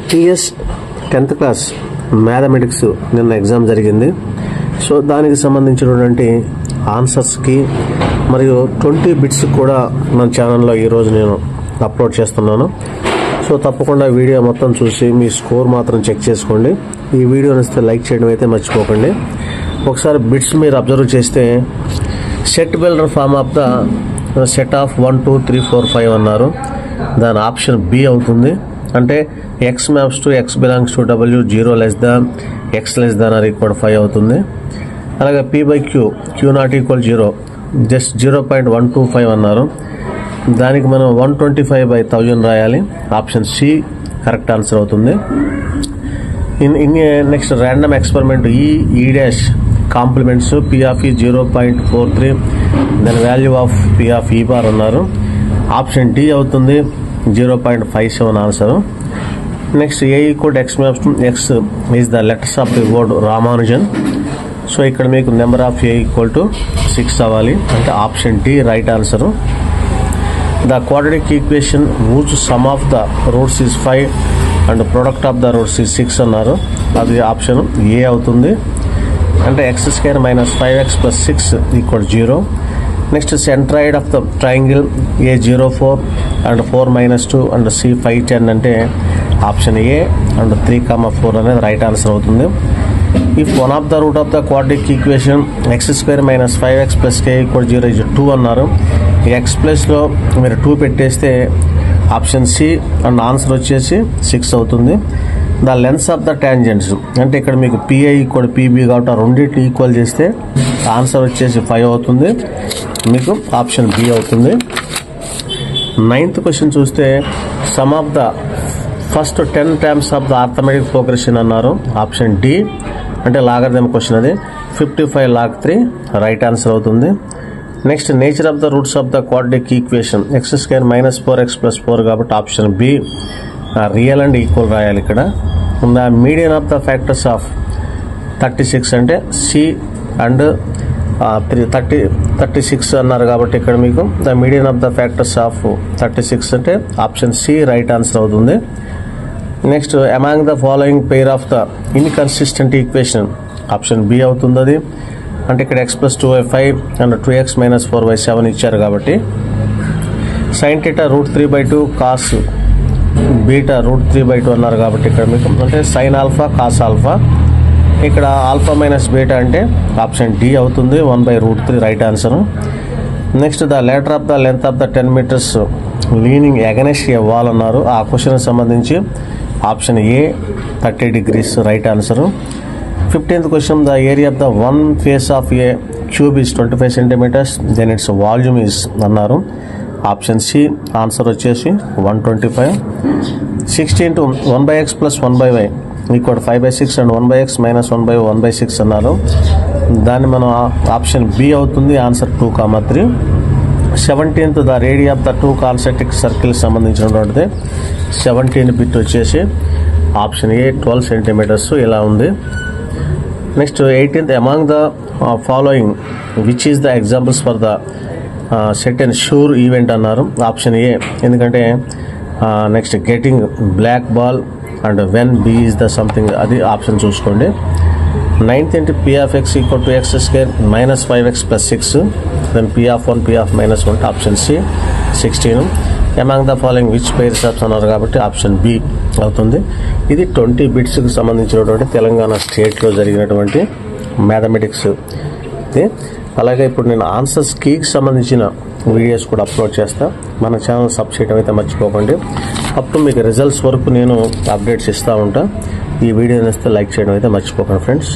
TS 10th class mathematics నిన్న exam జరిగింది. So దానికి సంబంధించినటువంటి ఆన్సర్స్కి మరియు 20 బిట్స్ కూడా మన ఛానల్లో ఈరోజు నేను అప్లోడ్ చేస్తున్నాను. సో తప్పకుండా వీడియో మొత్తం చూసి మీ స్కోర్ మాత్రం చెక్ చేసుకోండి. ఈ వీడియో నచ్చితే లైక్ చేయడం అయితే మర్చిపోకండి. ఒకసారి బిట్స్ మీరు అబ్జర్వ్ చేస్తే set builder form of the set of 1 2 3 4 5 అన్నారు. దాని ఆప్షన్ బి అవుతుంది. అంటే X maps to X belongs to W 0 less than X less than or equal 5 అవుతుంది. అలాగే P by Q Q not equal 0 just 0.125 అన్నారు. దానికి మనం 125/1000 రాయాలి. ఆప్షన్ సి కరెక్ట్ ఆన్సర్ అవుతుంది. Next random experiment E dash complements P of E 0.43 దాని value of P of E bar అన్నారు. Option D అవుతుంది 0.57 answer. Next A equal X maps to X is the letters of the word Ramanujan. So ఇక్కడ మీకు number of A equal to 6 అవ్వాలి. అంటే option D right answer. The quadratic equation whose sum of the roots is 5 and product of the roots is 6 అన్నారు. అది option A అవుతుంది. అంటే x² - 5x + 6 = 0. Next centroid of the triangle A04 and 4 - 2 and C 5 10 అంటే option A and 3, 4 అనేది right answer అవుతుంది. If one of the root of the quadratic equation x² - 5x + k = 0 is 2 అన్నారు. X ప్లస్లో మీరు 2 పెట్టేస్తే option C and answer వచ్చేసి 6 అవుతుంది. The lens of the tangents అంటే ఇక్కడ మీకు పిఐ = పిబి కాబట్టి ఆ రెండింటిని ఈక్వల్ చేస్తే ఆన్సర్ వచ్చేసి 5 అవుతుంది. మీకు ఆప్షన్ బి అవుతుంది. 9th క్వశ్చన్ చూస్తే some of the first 10 terms of the arithmetic progression అన్నారు. ఆప్షన్ డి అంటే లాగరిథం క్వశ్చన్ అది 55 log 3 రైట్ ఆన్సర్ అవుతుంది. Next nature of the roots of the quadratic equation x² - 4x + 4 కాబట్టి option be real and equal రాయాలి. ఇక్కడ the median of the factors of 36 అంటే C and 36 అన్నారు కాబట్టి ఇక్కడ మీకు the median of the factors of 36 అంటే ఆప్షన్ సి రైట్ ఆన్సర్ అవుతుంది. Next among the following pair of the inconsistent equation option B అవుతుంది. అది అంటే ఇక్కడ x + 2y5 and 2x - 4y7 ఇచ్చారు కాబట్టి sin θ √3/2 cos బీటా √3/2 అన్నారు కాబట్టి ఇక్కడ మీకు అంటే sin ఆల్ఫా cos ఆల్ఫా ఇక్కడ ఆల్ఫా - బీటా అంటే ఆప్షన్ డి అవుతుంది 1/√3 right answer. Next the letter of the length of the 10 meters leaning against a wall అన్నారు. ఆ క్వశ్చన్ సంబంధించి option A 30 degrees right answer. 15th question the area of the one face of a cube is 25 centimeters then its volume is అన్నారు. Option C answer వచ్చేసి 125. 16 1/x + 1/y = 5/6 and 1/x - 1/y 1/6 అన్నారు. దాన్ని మనం option B అవుతుంది answer 2, 3. 17th the రేడియా of the 2 concentric circle సంబంధించినటువంటిది 17 bit వచ్చేసి option A 12 centimeters ఇలా ఉంది. Next 18th among the following which is the examples for the set and sure event అన్నారు. Option A ఎందుకంటే next getting black ball and when B is the something అది option చూసుకోండి. 9th ఏంటి P of x = x² - 5x + 6 then P of 1 P of -1 option C 16. Among the following which pairs of అన్నారు కాబట్టి option B అవుతుంది. ఇది 20 బిట్స్కి సంబంధించినటువంటి తెలంగాణ స్టేట్లో జరిగినటువంటి మ్యాథమెటిక్స్. అలాగే ఇప్పుడు నేను ఆన్సర్స్ కీకి సంబంధించిన వీడియోస్ కూడా అప్లోడ్ చేస్తా. మన ఛానల్ సబ్ చేయడం అయితే మర్చిపోకండి. అప్పుడు మీకు రిజల్ట్స్ వరకు నేను అప్డేట్స్ ఇస్తూ ఉంటా. ఈ వీడియో నచ్చితే లైక్ చేయడం అయితే మర్చిపోకండి ఫ్రెండ్స్.